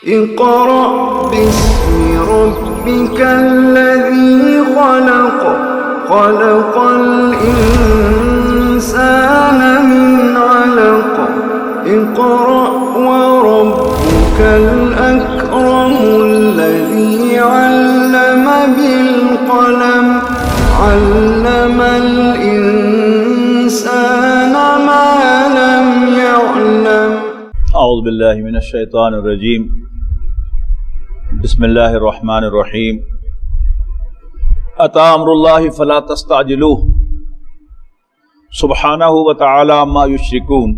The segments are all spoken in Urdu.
اقرأ باسم ربك الذي خلق خلق الإنسان من علق اقرأ وربك الأكرم الذي علم بالقلم علم الإنسان ما لم يعلم اعوذ باللہ من الشیطان الرجیم بسم اللہ الرحمن الرحیم اتی امر اللہ فلا تستعجلوہ سبحانہ وتعالی عما یشرکون۔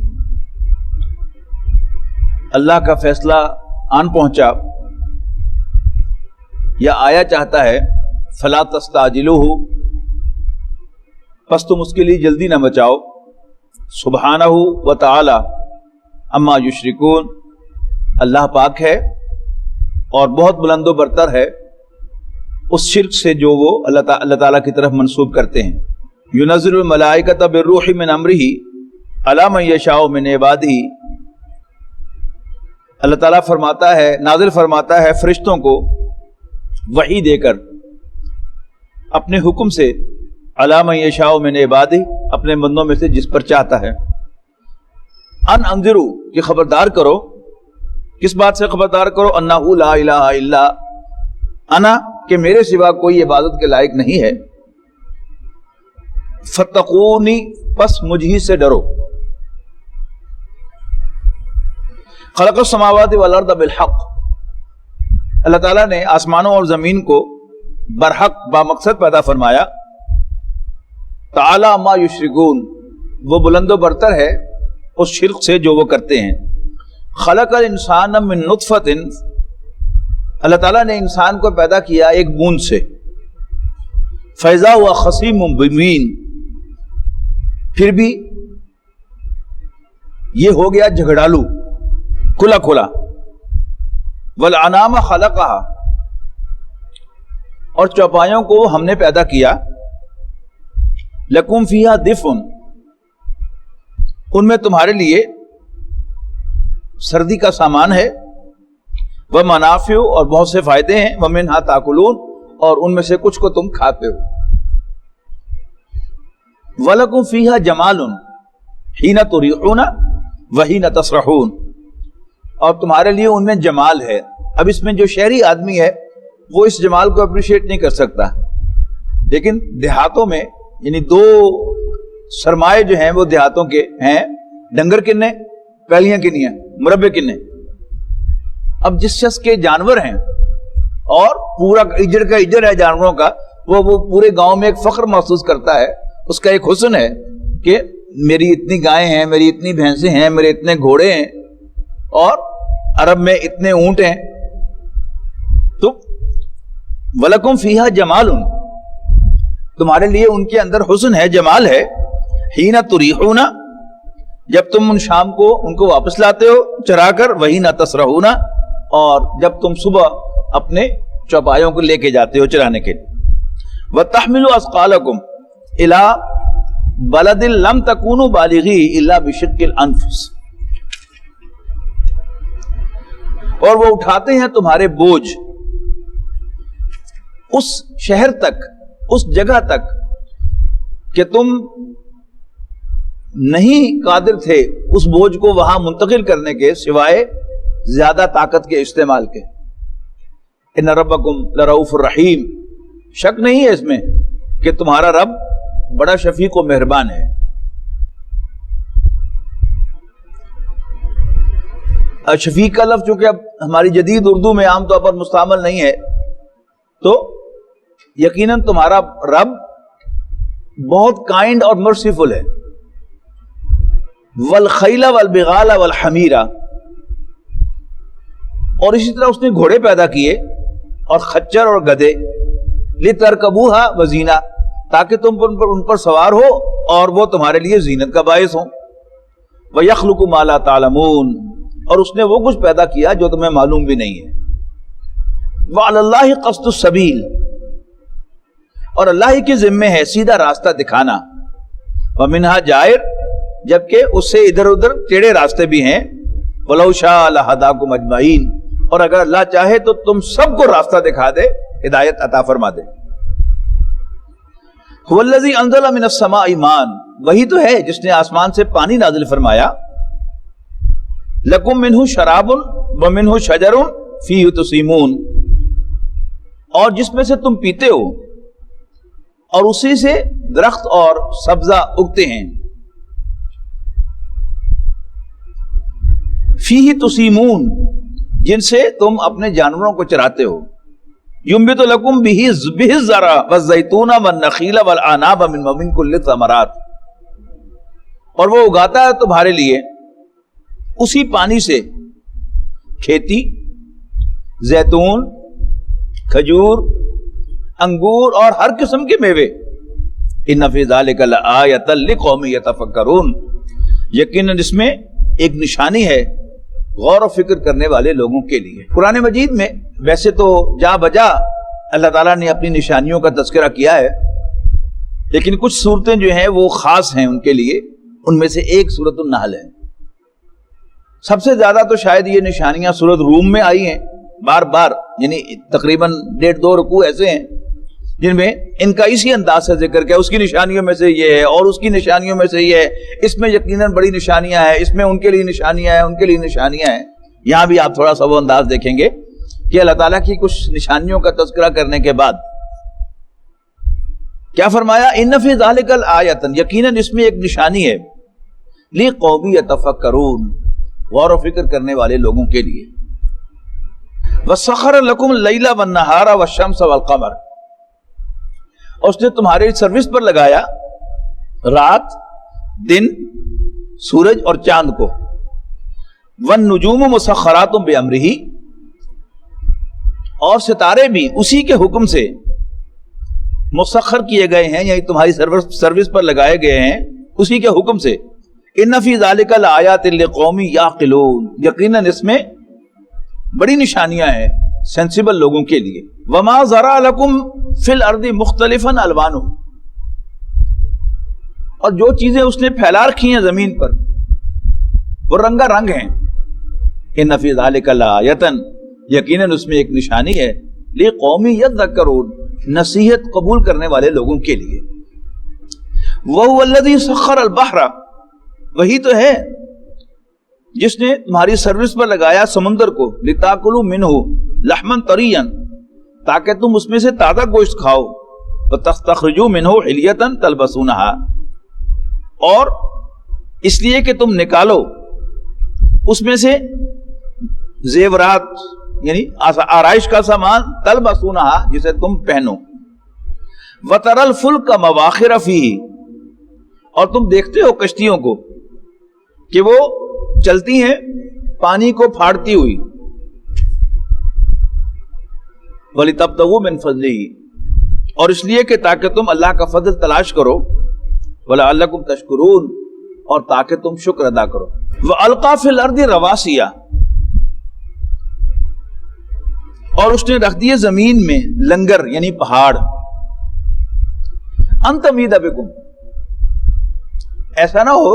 اللہ کا فیصلہ آن پہنچا یا آیا چاہتا ہے، فلا تستعجلوہ، پس تم اس کے لیے جلدی نہ مچاؤ، سبحانہ وتعالی اما یشرکون، اللہ پاک ہے اور بہت بلند و برتر ہے اس شرک سے جو وہ اللہ تعالیٰ کی طرف منسوب کرتے ہیں۔ ینزل الملائکۃ بالروح من امرہ علی من یشاء من عبادہ، اللہ تعالیٰ فرماتا ہے، نازل فرماتا ہے فرشتوں کو وحی دے کر اپنے حکم سے، علی من یشاء من عبادہ، اپنے بندوں میں سے جس پر چاہتا ہے۔ ان انذرو، کہ خبردار کرو، کس بات سے خبردار کرو؟ انہ لا الہ الا انا، کہ میرے سوا کوئی عبادت کے لائق نہیں ہے، فتقونی، پس مجھ ہی سے ڈرو۔ خلق السماوات والارض بالحق، اللہ تعالیٰ نے آسمانوں اور زمین کو برحق بامقصد پیدا فرمایا۔ تعالی عما یشرکون، وہ بلند و برتر ہے اس شرک سے جو وہ کرتے ہیں۔ خلق الانسان من نطفۃ، اللہ تعالیٰ نے انسان کو پیدا کیا ایک بوند سے، فاذا ہوا خصیم مبین، پھر بھی یہ ہو گیا جھگڑالو، کھلا کھلا۔ والانعام خلقہا، اور چوپایوں کو ہم نے پیدا کیا، لکم فیہا دفء، ان میں تمہارے لیے سردی کا سامان ہے، ومنافع، اور بہت سے فائدے ہیں، ومنہا تاکلون، اور ان میں سے کچھ کو تم کھاتے ہو۔ وَلَكُمْ فِيهَا جَمَالٌ حِينَ تُرِيحُونَ وَحِينَ تَسْرَحُونَ، اور تمہارے لیے ان میں جمال ہے۔ اب اس میں جو شہری آدمی ہے وہ اس جمال کو اپریشیٹ نہیں کر سکتا، لیکن دیہاتوں میں یعنی دو سرمائے جو ہیں وہ دیہاتوں کے ہیں، ڈنگر کنے، پیلیاں کنیاں، مربے کنے۔ اب جس شخص کے جانور ہیں اور پورا اجڑ کا اجڑ ہے جانوروں کا، وہ پورے گاؤں میں ایک فخر محسوس کرتا ہے، اس کا ایک حسن ہے کہ میری اتنی گائیں ہیں، میری اتنی بھینسیں ہیں، میرے اتنے گھوڑے ہیں، اور عرب میں اتنے اونٹ ہیں۔ تو وَلَكُمْ فِيهَا جَمَالٌ، تمہارے لیے ان کے اندر حسن ہے، جمال ہے۔ حِينَ تُرِيحُونَ، جب تم ان شام کو ان کو واپس لاتے ہو چرا کر، وَحِينَ تَسْرَحُونَ، اور جب تم صبح اپنے چوپایوں کو لے کے جاتے ہو چرانے کے لیے۔ وَتَحْمِلُوا أَثْقَالَكُمْ إِلَىٰ بَلَدٍ لَمْ تَكُونُوا بَالِغِيهِ إِلَّا بِشِقِّ الْأَنفُسِ، اور وہ اٹھاتے ہیں تمہارے بوجھ اس شہر تک، اس جگہ تک کہ تم نہیں قادر تھے اس بوجھ کو وہاں منتقل کرنے کے، سوائے زیادہ طاقت کے استعمال کے۔ ان ربکم لرؤوف الرحیم، شک نہیں ہے اس میں کہ تمہارا رب بڑا شفیق و مہربان ہے۔ شفیق کا لفظ چونکہ اب ہماری جدید اردو میں عام طور پر مستعمل نہیں ہے، تو یقیناً تمہارا رب بہت کائنڈ اور مرسیفل ہے۔ والخیل والبغال والحمیر، اور اسی طرح اس نے گھوڑے پیدا کیے اور خچر اور گدھے، لترکبوہا وزینہ، تاکہ تم ان پر سوار ہو اور وہ تمہارے لیے زینت کا باعث ہوں۔ وَيَخْلُقُ مَا لَا تَعْلَمُونَ، اور اس نے وہ کچھ پیدا کیا جو تمہیں معلوم بھی نہیں ہے۔ وَعَلَى اللَّهِ قَصْدُ السَّبِيلِ، اور اللہ ہی کے ذمے ہے سیدھا راستہ دکھانا۔ وَمِنْهَا جَائِرٌ، جبکہ اس سے ادھر ادھر ٹیڑھے راستے بھی ہیں۔ وَلَوْ شَاءَ لَهَدَاكُمْ أَجْمَعِينَ، اور اگر اللہ چاہے تو تم سب کو راستہ دکھا دے، ہدایت عطا فرما دے۔ هو الذی انزل من السماء ماء، وہی تو ہے جس نے آسمان سے پانی نازل فرمایا، لکم منہ شراب ومنہ شجر فیہ تسیمون، اور جس میں سے تم پیتے ہو اور اسی سے درخت اور سبزہ اگتے ہیں، فیہ تسیمون، جن سے تم اپنے جانوروں کو چراتے ہو، ينبت لكم به الزرع والزيتون والنخيل والأعناب من كل الثمرات، اور وہ اگاتا ہے تمہارے لیے اسی پانی سے کھیتی، زیتون، کھجور، انگور اور ہر قسم کے میوے۔ ان فی ذلک لآیۃ لقوم یتفکرون، یقیناً اس میں ایک نشانی ہے غور و فکر کرنے والے لوگوں کے لیے۔ قرآن مجید میں ویسے تو جا بجا اللہ تعالیٰ نے اپنی نشانیوں کا تذکرہ کیا ہے، لیکن کچھ صورتیں جو ہیں وہ خاص ہیں ان کے لیے، ان میں سے ایک سورۃ النحل ہے۔ سب سے زیادہ تو شاید یہ نشانیاں سورۃ روم میں آئی ہیں بار بار، یعنی تقریباً 1.5-2 رکوع ایسے ہیں جن میں ان کا اسی انداز سے ذکر کیا، اس کی نشانیوں میں سے یہ ہے اور اس کی نشانیوں میں سے یہ ہے، اس میں یقیناً بڑی نشانیاں ہیں، اس میں ان کے لیے نشانیاں ہیں، ان کے لیے نشانیاں ہیں۔ یہاں بھی آپ تھوڑا سا وہ انداز دیکھیں گے کہ اللہ تعالیٰ کی کچھ نشانیوں کا تذکرہ کرنے کے بعد کیا فرمایا، ان فی ذلک لآیۃ، یقیناً اس میں ایک نشانی ہے، لقوم یتفکرون، غور و فکر کرنے والے لوگوں کے لیے۔ وسخر لکم اللیل والنہار والشمس والقمر، اور اس نے تمہارے سروس پر لگایا رات، دن، سورج اور چاند کو، والنجوم مسخرات بامرہ، اور ستارے بھی اسی کے حکم سے مسخر کیے گئے ہیں، یعنی تمہاری سروس پر لگائے گئے ہیں اسی کے حکم سے۔ ان فی ذلک لآیات لقوم یعقلون، یقیناً اس میں بڑی نشانیاں ہیں سینسیبل لوگوں کے لیے۔ وما ذرا لکم فی الارض مختلفا الوانہ، اور جو چیزیں اس نے پھیلا رکھی ہیں زمین پر وہ رنگا رنگ ہیں۔ ان فی ذلک لآیۃ، یقیناً اس میں ایک نشانی ہے، لقوم یذکرون، نصیحت قبول کرنے والے لوگوں کے لیے۔ وہو الذی سخر البحر، وہی تو ہے جس نے تمہاری سروس پر لگایا سمندر کو، لتاکلوا منہ لحما طریا، تاکہ تم اس میں سے تازہ گوشت کھاؤ، وتستخرجوا منہ حلیۃ تلبسونہا، اور اس لیے کہ تم نکالو اس میں سے زیورات، یعنی آرائش کا سامان، تلبسونہا، جسے تم پہنو، وتری الفلک مواخر فیہ، اور تم دیکھتے ہو کشتیوں کو کہ وہ چلتی ہیں پانی کو پھاڑتی ہوئی، وَلِتَبْتَغُوا مِنْ فَضْلِهِ، اور اس لیے کہ تاکہ تم اللہ کا فضل تلاش کرو، وَلَعَلَّكُمْ تَشْكُرُونَ، اور تاکہ تم شکر ادا کرو۔ وَأَلْقَى فِي الْأَرْضِ رَوَاسِيَ، اور اس نے رکھ دیے زمین میں لنگر یعنی پہاڑ، أَن تَمِيدَ بِكُمْ، ایسا نہ ہو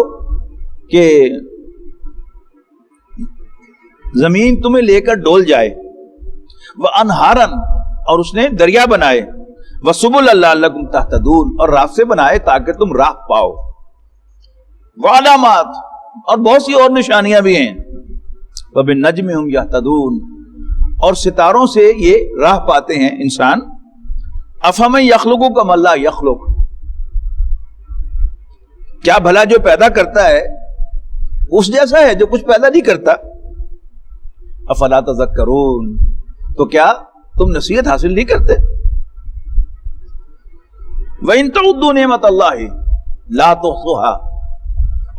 کہ زمین تمہیں لے کر ڈول جائے، وَأَنْهَارًا، اور اس نے دریا بنائے، وَسُبُلًا لَعَلَّكُمْ تَهْتَدُونَ، اور راستے بنائے تاکہ تم راہ پاؤ، وَعَلَامَاتٍ، اور بہت سی اور نشانیاں بھی ہیں، وَبِالنَّجْمِ هُمْ يَهْتَدُونَ، اور ستاروں سے یہ راہ پاتے ہیں انسان۔ أَفَمَن يَخْلُقُ كَمَن لَّا يَخْلُقُ، کیا بھلا جو پیدا کرتا ہے اس جیسا ہے جو کچھ پیدا نہیں کرتا۔ افلا تذکرون، تو کیا تم نصیحت حاصل نہیں کرتے۔ وَإِن تَعُدُّوا نِعْمَتَ اللَّهِ لَا تُحْصُوهَا،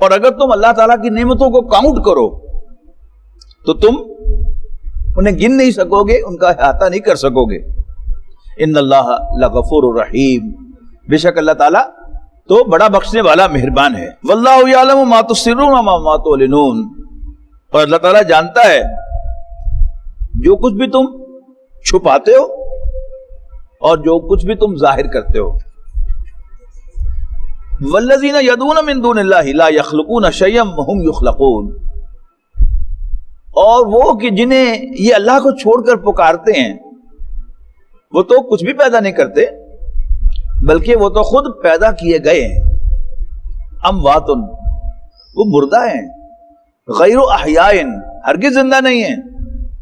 اور اگر تم اللہ تعالیٰ کی نعمتوں کو کاؤنٹ کرو تو تم انہیں گن نہیں سکو گے، ان کا احاطہ نہیں کر سکو گے۔ ان اللہ لغفور رحیم، بے شک اللہ تعالیٰ تو بڑا بخشنے والا مہربان ہے۔ واللہ یعلم ما تسرون وما تعلنون، اور اللہ تعالیٰ جانتا ہے جو کچھ بھی تم چھپاتے ہو اور جو کچھ بھی تم ظاہر کرتے ہو۔ والذین یدعون من دون اللہ لا یخلقون شیئا وهم یخلقون، اور وہ کہ جنہیں یہ اللہ کو چھوڑ کر پکارتے ہیں وہ تو کچھ بھی پیدا نہیں کرتے بلکہ وہ تو خود پیدا کیے گئے ہیں. امواتن، وہ مردہ ہیں، غیر احیاء، ہرگز زندہ نہیں ہیں.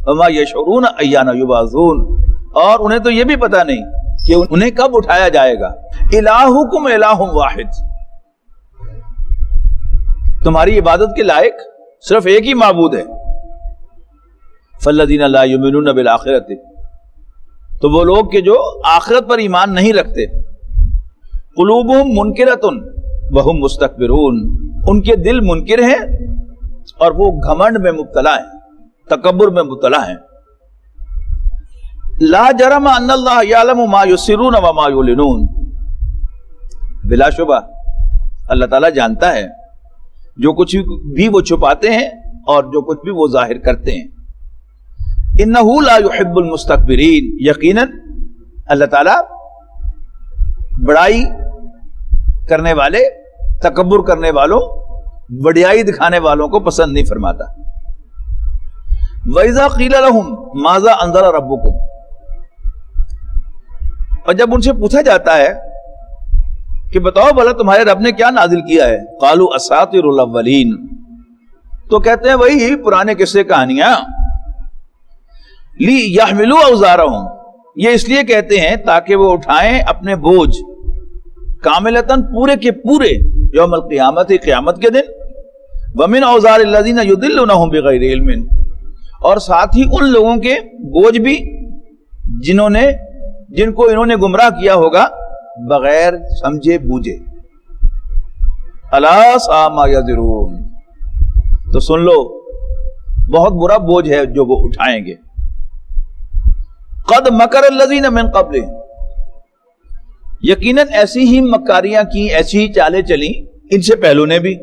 وما یشعرون ایان یبعثون، اور انہیں تو یہ بھی پتہ نہیں کہ انہیں کب اٹھایا جائے گا. الہکم الہ واحد، تمہاری عبادت کے لائق صرف ایک ہی معبود ہے. فالذین لا یؤمنون بالآخرۃ، تو وہ لوگ کہ جو آخرت پر ایمان نہیں رکھتے. قلوبہم منکرۃ وہم مستکبرون، ان کے دل منکر ہیں اور وہ گھمنڈ میں مبتلا ہیں، تکبر میں مبتلا ہیں. لا جرم ان اللہ یعلم ما یسرون وما یعلنون، بلا شبہ اللہ تعالیٰ جانتا ہے جو کچھ بھی وہ چھپاتے ہیں اور جو کچھ بھی وہ ظاہر کرتے ہیں. انہ لا یحب المستکبرین، یقیناً اللہ تعالیٰ بڑائی کرنے والے، تکبر کرنے والوں، بڑائی دکھانے والوں کو پسند نہیں فرماتا. وَإِذَا قِيلَ لَهُمْ مَاذَا أَنزَلَ رَبُّكُمْ، اور جب ان سے پوچھا جاتا ہے کہ بتاؤ بھلا تمہارے رب نے کیا نازل کیا ہے، قَالُوا أَسَاطِيرُ الْأَوَّلِينَ، تو کہتے ہیں وہی پرانے قصے کہانیاں. لِيَحْمِلُوا أَوْزَارَهُمْ، یہ اس لیے کہتے ہیں تاکہ وہ اٹھائیں اپنے بوجھ، کاملتاً پورے کے پورے، یوم القیامت، قیامت کے دن. وَمِنْ أَوْزَارِ الَّذِينَ يُضِلُّونَهُمْ بِغَيْرِ عِلْمٍ، اور ساتھ ہی ان لوگوں کے بوجھ بھی جن کو انہوں نے گمراہ کیا ہوگا بغیر سمجھے بوجھے. أَلَا سَاءَ مَا يَزِرُونَ، تو سن لو بہت برا بوجھ ہے جو وہ اٹھائیں گے. قَدْ مَكَرَ الَّذِينَ مِنْ قَبْلِهِمْ، یقیناً ایسی ہی مکاریاں کی، ایسی ہی چالیں چلیں ان سے پہلو نے بھی.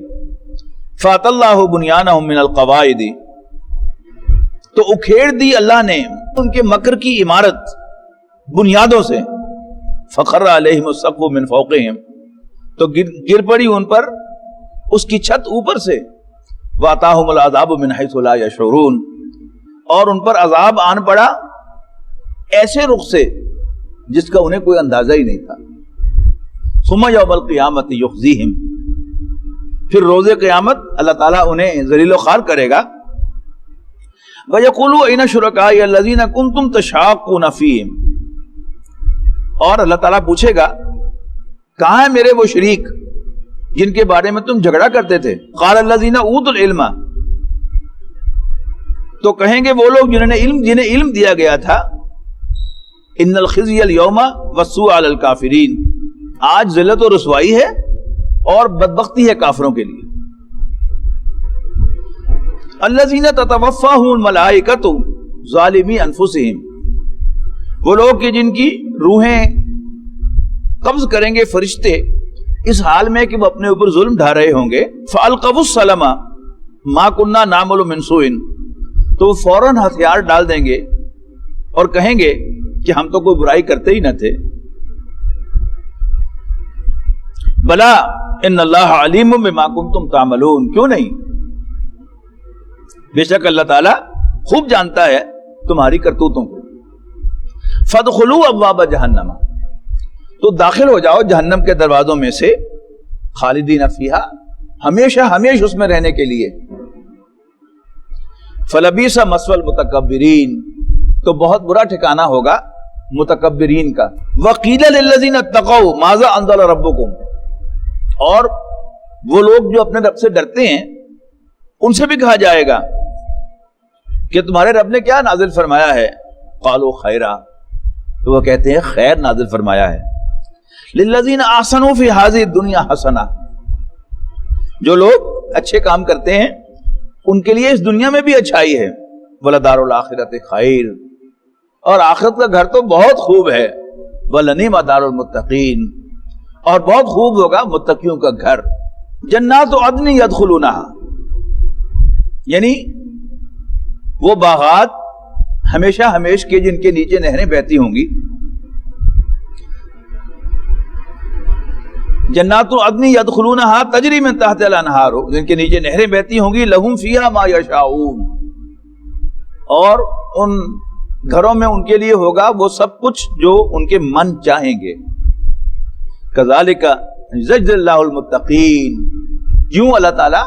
فَأَتَى اللَّهُ بُنْيَانَهُمْ مِنَ الْقَوَاعِدِ، تو اکھیڑ دی اللہ نے ان کے مکر کی عمارت بنیادوں سے. فَخَرَّ عَلَيْهِمُ السَّقْفُ مِنْ فَوْقِهِمْ، تو گر پڑی ان پر اس کی چھت اوپر سے. وَأَتَاهُمُ الْعَذَابُ مِنْ حَيْثُ لَا يَشْعُرُونَ، اور ان پر عذاب آن پڑا ایسے رخ سے جس کا انہیں کوئی اندازہ ہی نہیں تھا. ثُمَّ يَوْمَ الْقِيَامَةِ يُخْزِيهِمْ، پھر روز قیامت اللہ تعالیٰ انہیں ذلیل و خوار کرے گا. وَيَقُولُوا أَيْنَ شُرَكَائِيَ الَّذِينَ كُنْتُمْ تَشَاقُّونَ فِيهِمْ، اور اللہ تعالیٰ پوچھے گا کہاں ہیں میرے وہ شریک جن کے بارے میں تم جھگڑا کرتے تھے. قَالَ الَّذِينَ أُوتُوا الْعِلْمَ، تو کہیں گے وہ لوگ جنہیں علم دیا گیا تھا، ان الخزي اليوم والسوء على الكافرين، آج ذلت و رسوائی ہے اور بدبختی ہے کافروں کے لیے. الذين تتوفاهم الملائكة ظالمي انفسهم، وہ لوگ کہ جن کی روحیں قبض کریں گے فرشتے اس حال میں کہ وہ اپنے اوپر ظلم ڈھا رہے ہوں گے. فالقوا السلام ما كنا نعمل من سوء، تو وہ فوراً ہتھیار ڈال دیں گے اور کہیں گے کہ ہم تو کوئی برائی کرتے ہی نہ تھے. بلا ان اللہ علیم بما کنتم تعملون، کیوں نہیں، بے شک اللہ تعالیٰ خوب جانتا ہے تمہاری کرتوتوں کو. فادخلوا ابواب جہنم، تو داخل ہو جاؤ جہنم کے دروازوں میں سے. خالدین فیہا، ہمیشہ ہمیشہ اس میں رہنے کے لیے. فلبئس مثوى المتکبرین، تو بہت برا ٹھکانہ ہوگا متکبرین کا. وقیل للذین اتقوا ماذا انزل ربکم، اور وہ لوگ جو اپنے رب سے ڈرتے ہیں ان سے بھی کہا جائے گا کہ تمہارے رب نے کیا نازل فرمایا ہے. قالوا خیرا، تو وہ کہتے ہیں خیر نازل فرمایا ہے. للذین احسنوا فی هذه الدنیا حسنہ، جو لوگ اچھے کام کرتے ہیں ان کے لیے اس دنیا میں بھی اچھائی ہے. ولدار الاخرۃ خیر، اور آخرت کا گھر تو بہت خوب ہے. ولنعم دار المتقین، اور بہت خوب ہوگا متقیوں کا گھر. جنات عدن یدخلونها، یعنی وہ باغات ہمیشہ ہمیش کے جن کے نیچے نہریں بہتی ہوں گی. جنات عدن یدخلونها تجری من تحت الانہار، جن کے نیچے نہریں بہتی ہوں گی. لہم فیہا ما یشاؤون، اور ان گھروں میں ان کے لیے ہوگا وہ سب کچھ جو ان کے من چاہیں گے. کذالک یجزی اللہ المتقین، یوں اللہ تعالی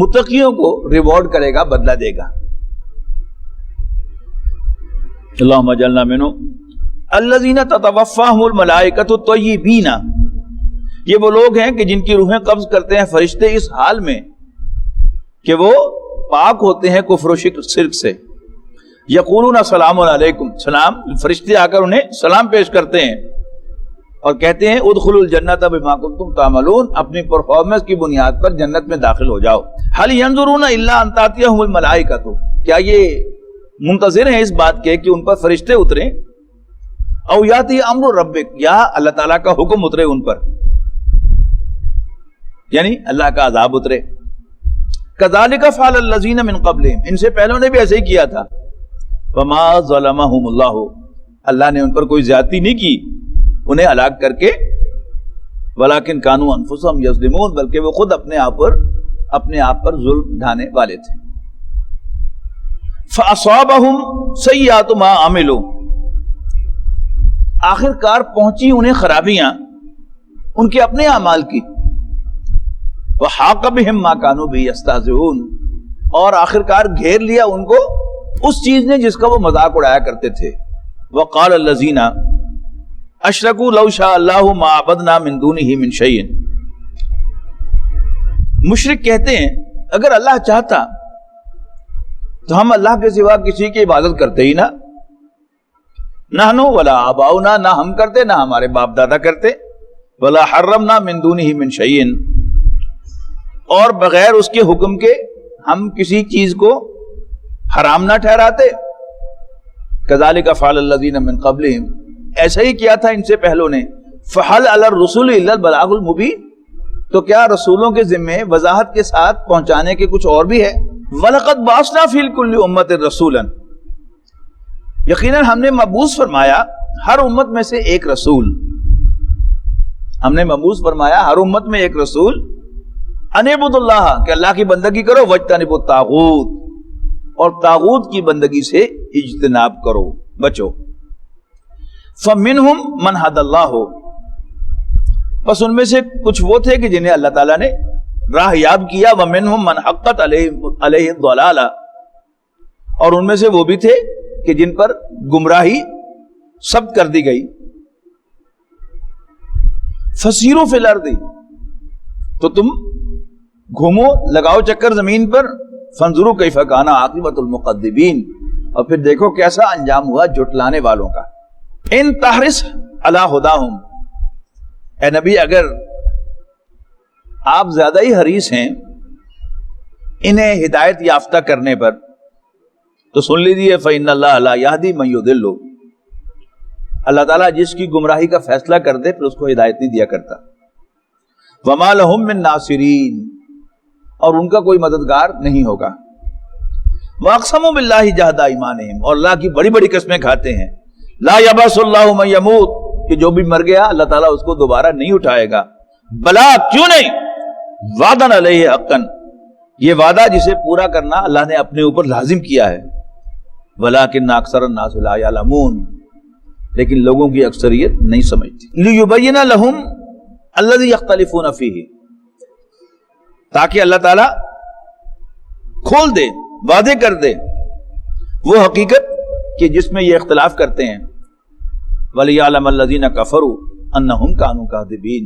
متقیوں کو ریوارڈ کرے گا، بدلہ دے گا. اللہم اجعلنا منہم الذین تتوفاہم الملائکۃ الطیبین، یہ وہ لوگ ہیں کہ جن کی روحیں قبض کرتے ہیں فرشتے اس حال میں کہ وہ پاک ہوتے ہیں کفر و شرک سے. یقولون السلام علیکم، سلام، فرشتے آ کر انہیں سلام پیش کرتے ہیں اور کہتے ہیں ادخلوا الجنۃ بما کنتم تعملون، اپنی پرفارمنس کی بنیاد پر جنت میں داخل ہو جاؤ. هل ينظرون الا ان تاتيهم الملائکۃ، کیا یہ منتظر ہیں اس بات کے کہ ان پر فرشتے اتریں؟ او یاتی امر ربک، یا اللہ تعالیٰ کا حکم اترے ان پر، یعنی اللہ کا عذاب اترے. کذالک فعل الذین من قبلہم، ان سے پہلوں نے بھی ایسے ہی کیا تھا. وما ظلمہم اللہ، اللہ نے ان پر کوئی زیادتی نہیں کی انہیں ہلاک کر کے، ولکن کانوا انفسہم یظلمون، بلکہ وہ خود اپنے آپ پر ظلم ڈھانے والے تھے. فاصابہم سیئات ما عملوا، آخر کار پہنچی انہیں خرابیاں ان کے اپنے اعمال کی. وحاق بہم ما کانوا بہ یستہزئون، اور آخر کار گھیر لیا ان کو اس چیز نے جس کا وہ مذاق اڑایا کرتے تھے. وقال الذین اشرکوا لو شاء اللہ ما عبدنا من دونہ من شیء، مشرک کہتے ہیں اگر اللہ چاہتا تو ہم اللہ کے سوا کسی کی عبادت کرتے ہی نہ. نحن ولا آباؤنا، نہ ہم کرتے نہ ہمارے باپ دادا کرتے. ولا حرمنا من دونہ من شیء، اور بغیر اس کے حکم کے ہم کسی چیز کو حرام نہ ٹھہراتے. کذالک فعل الذین من قبلہم، ایسا ہی کیا تھا ان سے پہلوں نے. فحل علی الرسول الا البلاغ المبین، تو کیا رسولوں کے ذمے وضاحت کے ساتھ پہنچانے کے کچھ اور بھی ہے. وَلَقَدْ بَعَثْنَا فِي الْكُلِّ أُمَّةٍ رَسُولًا، یقیناً ہم نے مبعوث فرمایا ہر امت میں سے ایک رسول. ہم نے مبعوث فرمایا ہر امت میں ایک رسول. ان اعبدوا اللہ، کہ اللہ کی بندگی کرو. واجتنبوا الطاغوت، اور طاغوت کی بندگی سے اجتناب کرو، بچو. فَمِنْهُمْ مَنْ هَدَى اللَّهُ، بس ان میں سے کچھ وہ تھے کہ جنہیں اللہ تعالیٰ نے راہ یاب کیا. وَمِنْهُمْ مَنْ حَقَّتْ عَلَيْهِ الضَّلَالَةُ، اور ان میں سے وہ بھی تھے کہ جن پر گمراہی ثبت کر دی گئی. فَسِيرُوا فِي الْأَرْضِ، تو تم گھومو، لگاؤ چکر زمین پر. فَانظُرُوا كَيْفَ كَانَ عَاقِبَةُ الْمُكَذِّبِينَ، اور پھر دیکھو کیسا انجام ہوا جھٹلانے والوں کا. ان تحرص علی ہداہم، اے نبی اگر آپ زیادہ ہی حریص ہیں انہیں ہدایت یافتہ کرنے پر تو سن لیجیے فإن اللہ لا یہدی من یضل، اللہ تعالیٰ جس کی گمراہی کا فیصلہ کر دے پھر اس کو ہدایت نہیں دیا کرتا. وما لہم من ناصرین، اور ان کا کوئی مددگار نہیں ہوگا. واقسموا باللہ جہد ایمانہم، اور اللہ کی بڑی بڑی قسمیں کھاتے ہیں. لا یبعث اللہ من یموت، کہ جو بھی مر گیا اللہ تعالیٰ اس کو دوبارہ نہیں اٹھائے گا. بلا، کیوں نہیں، وعدن علیہ حقا، یہ وعدہ جسے پورا کرنا اللہ نے اپنے اوپر لازم کیا ہے. ولکن اکثر الناس لا یعلمون، لیکن لوگوں کی اکثریت نہیں سمجھتی. لیبین لہم الذی یختلفون فیہ، تاکہ اللہ تعالیٰ کھول دے، واضح کر دے وہ حقیقت کہ جس میں یہ اختلاف کرتے ہیں. وَلِيَعْلَمَ الَّذِينَ كَفَرُوا أَنَّهُمْ كَانُوا كَاذِبِينَ،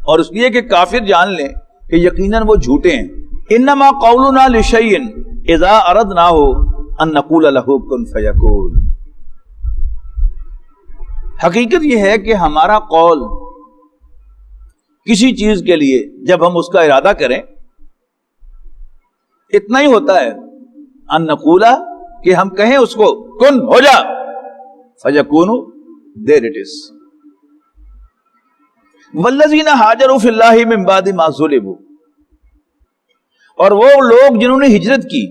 اور اس لیے کہ کافر جان لیں کہ یقیناً وہ جھوٹے ہیں. إِنَّمَا قَوْلُنَا لِشَيْءٍ إِذَا أَرَدْنَاهُ أَن نَّقُولَ لَهُ كُن فَيَكُونُ، حقیقت یہ ہے کہ ہمارا قول کسی چیز کے لیے جب ہم اس کا ارادہ کریں اتنا ہی ہوتا ہے. ان نقولا، کہ ہم کہیں اس کو کن ہو جا، فیکون، دیر اٹ از. والذین ہاجروا فی اللہ من بعد ما ظلموا، اور وہ لوگ جنہوں نے ہجرت کی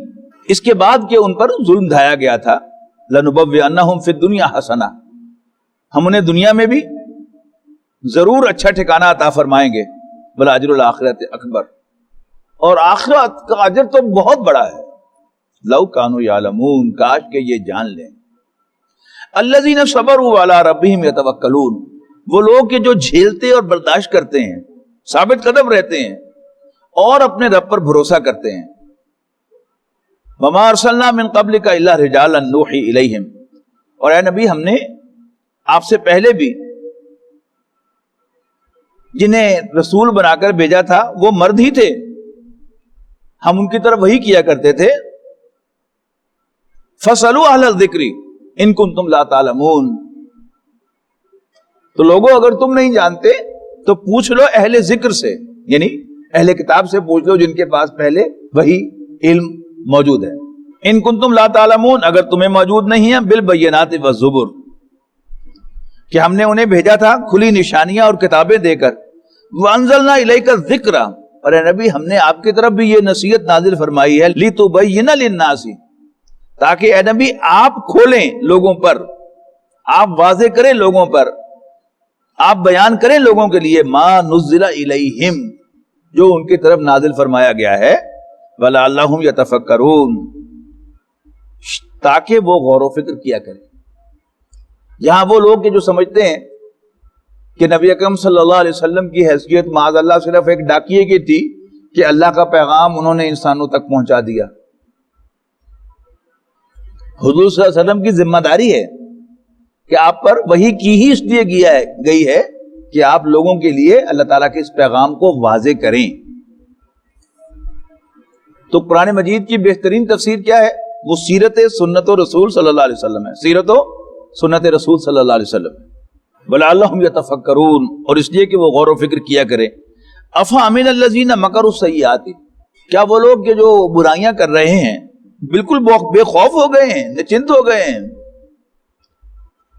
اس کے بعد کہ ان پر ظلم ڈھایا گیا تھا. لنبوئنہم فی الدنیا حسنہ، ہم انہیں دنیا میں بھی ضرور اچھا ٹھکانہ عطا فرمائیں گے. ولاجر الآخرۃ اکبر، اور آخرت کا اجر تو بہت بڑا ہے. لو کانوا یعلمون، کاش کہ یہ جان لیں. الذین صبروا علی ربہم یتوکلون، وہ لوگ کہ جو جھیلتے اور برداشت کرتے ہیں، ثابت قدم رہتے ہیں اور اپنے رب پر بھروسہ کرتے ہیں. وما ارسلنا من قبلک الا رجالا نوحی الیہم، اور اے نبی ہم نے آپ سے پہلے بھی جنہیں رسول بنا کر بھیجا تھا وہ مرد ہی تھے، ہم ان کی طرف وحی کیا کرتے تھے. فَاسْأَلُوا أَهْلَ الذِّكْرِ إِن كُنتُمْ لَا تَعْلَمُونَ، تو لوگوں اگر تم نہیں جانتے تو پوچھ لو اہل ذکر سے، یعنی اہل کتاب سے پوچھ لو جن کے پاس پہلے وہی علم موجود ہے. ان کنتم لا تعلمون، اگر تمہیں موجود نہیں ہے، بالبینات والزبر، کہ ہم نے انہیں بھیجا تھا کھلی نشانیاں اور کتابیں دے کر. وانزلنا الیک الذکر، اور اے نبی ہم نے آپ کی طرف بھی یہ نصیحت نازل فرمائی ہے، لتبین للناس، تاکہ اے نبی آپ کھولیں لوگوں پر، آپ واضح کریں لوگوں پر، آپ بیان کریں لوگوں کے لیے ما نزل الیہم، جو ان کی طرف نازل فرمایا گیا ہے. ولعلہم یتفکرون، تاکہ وہ غور و فکر کیا کریں. یہاں وہ لوگ جو سمجھتے ہیں کہ نبی اکرم صلی اللہ علیہ وسلم کی حیثیت معاذ اللہ صرف ایک ڈاکیے کی تھی کہ اللہ کا پیغام انہوں نے انسانوں تک پہنچا دیا. حضور صلی اللہ علیہ وسلم کی ذمہ داری ہے کہ آپ پر وحی کی ہی اس لیے گئی ہے کہ آپ لوگوں کے لیے اللہ تعالیٰ کے اس پیغام کو واضح کریں. تو قرآن مجید کی بہترین تفسیر کیا ہے؟ وہ سیرت سنت و رسول صلی اللہ علیہ وسلم ہے، سیرت و سنت رسول صلی اللہ علیہ وسلم. وَلَعَلَّهُمْ يَتَفَكَّرُونَ، اور اس لیے کہ وہ غور و فکر کیا کریں. أَفَأَمِنَ الَّذِينَ مَكَرُوا السَّيِّئَاتِ، کیا وہ لوگ کہ جو برائیاں کر رہے ہیں بالکل بے خوف ہو گئے ہیں، نچنت ہو گئے ہیں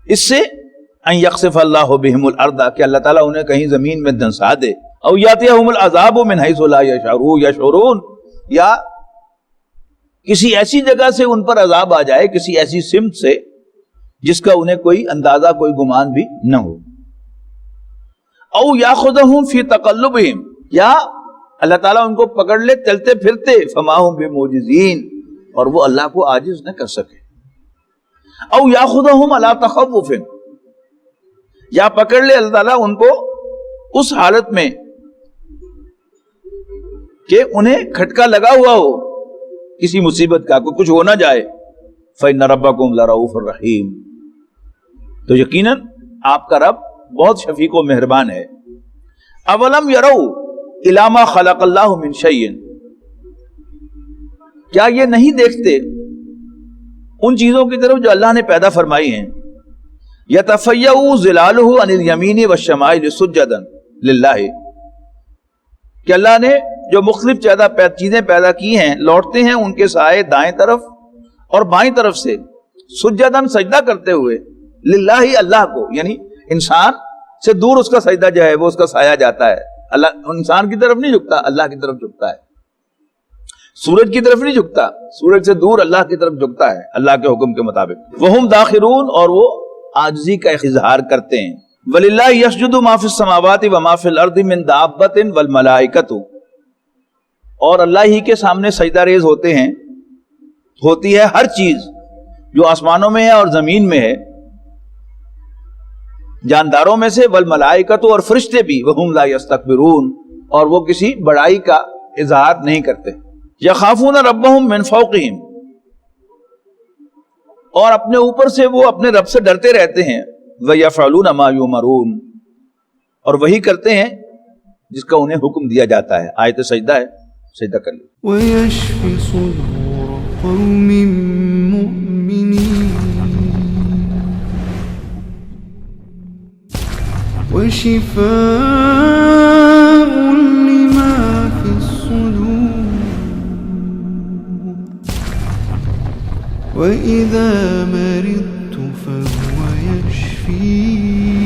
اس سے ان یخسف اللہ بہم الارض، کہ اللہ تعالیٰ انہیں کہیں زمین میں دنسا دے. او یاتیہم العذاب من حیث لا یشعرون، یا کسی ایسی جگہ سے ان پر عذاب آ جائے، کسی ایسی سمت سے جس کا انہیں کوئی اندازہ کوئی گمان بھی نہ ہو. او یاخذہم فی تقلبہم، یا اللہ تعالیٰ ان کو پکڑ لے چلتے پھرتے، فما ہم بمعجزین، اور وہ اللہ کو عاجز نہ کر سکے. او یاخذہم علی تخوف، یا پکڑ لے اللہ تعالیٰ ان کو اس حالت میں کہ انہیں کھٹکا لگا ہوا ہو کسی مصیبت کا، کوئی کچھ ہو نہ جائے. فإن ربکم لرؤوف الرحیم، تو یقیناً آپ کا رب بہت شفیق و مہربان ہے. اولم یروا الی ما خلق اللہ من شیء، کیا یہ نہیں دیکھتے ان چیزوں کی طرف جو اللہ نے پیدا فرمائی ہیں. یتفیع ظلالہ عن الیمین والشمائل سجدا للہ، کہ اللہ نے جو مختلف چیزیں پیدا کی ہیں لوٹتے ہیں ان کے سائے دائیں طرف اور بائیں طرف سے، سجدن سجدہ کرتے ہوئے، للہ اللہ کو، یعنی انسان سے دور اس کا سجدہ جو ہے وہ اس کا سایہ جاتا ہے. اللہ انسان کی طرف نہیں جھکتا، اللہ کی طرف جھکتا ہے. سورج کی طرف نہیں جھکتا، سورج سے دور اللہ کی طرف جھکتا ہے اللہ کے حکم کے مطابق. وہم داخرون، اور وہ عاجزی کا اظہار کرتے ہیں. وَلِلَّهِ يَسْجُدُ مَا فِي السَّمَاوَاتِ وَمَا فِي الْأَرْضِ مِن دَابَّةٍ وَالْمَلَائِكَةُ، اور اللہ ہی کے سامنے سجدہ ریز ہوتی ہے ہر چیز جو آسمانوں میں ہے اور زمین میں ہے، جانداروں میں سے، والملائکۃ، اور فرشتے بھی، وہم لا یستکبرون، اور وہ کسی بڑائی کا اظہار نہیں کرتے. یخافون ربہم من فوقہم، اور اپنے اوپر سے وہ اپنے رب سے ڈرتے رہتے ہیں. وَيَفْعَلُونَ مَا يُؤْمَرُونَ، اور وہی کرتے ہیں جس کا انہیں حکم دیا جاتا ہے. آیت سجدہ ہے، سجدہ کر لیں. وَيَشْفِ صُدُورَ قَوْمٍ مُؤْمِنِينَ وَشِفَاءٌ لِمَا فِي الصُّدُورِ وَإِذَا مَرِضْتُ فَهُوَ يَشْفِينِ